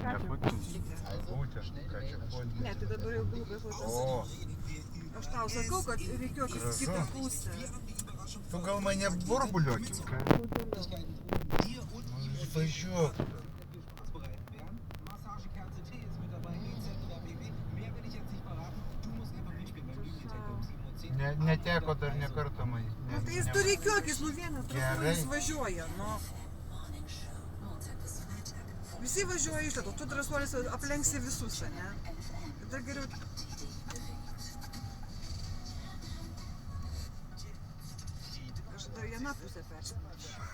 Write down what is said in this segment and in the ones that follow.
Nefotinti. Būtent, ką čia fotinti. Ne, tai dabar jau grubiai fotos. O, Aš tau sakau, kad reikiuokis į kitą pusę. tu gal mane burbuliuoki. Važiuok. Neteko dar ne kartą man. Nu, tai jis tu reikiuokis, nu vienas drąsuolis važiuoja, nu. Visi važiuoja iš to, tu drąsuolis aplenksi visus, ne? Tada geriau... Aš dar vieną pusę persikmačiau.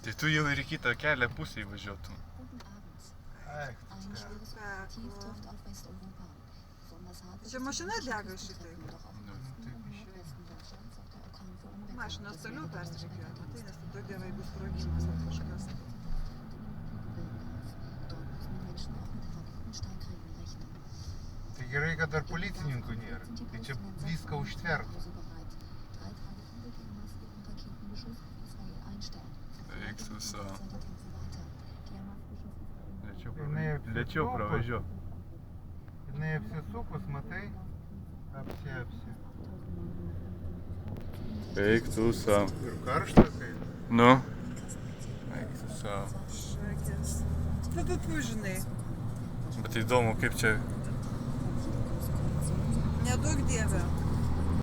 Tai tu jau ir į kitą kelią pusę įvažiuotum. Ai, Čia mašina dega šitai. Mašinos toliau persirikiuoja, matai, nes tada dievai bus sprogimas ar kažkas. Tai gerai, kad dar policininkų nėra. Tai čia viską užtvertų. Eik tu savo. Lėčiau pravažiuok. Jinai apsisukus, matai? Apsi. Eik tu savo. Ir karšta kaip. Nu. Eik tu savo. Šakės. Papapu, žinai. Bet įdomu, kaip čia... Neduok dieve.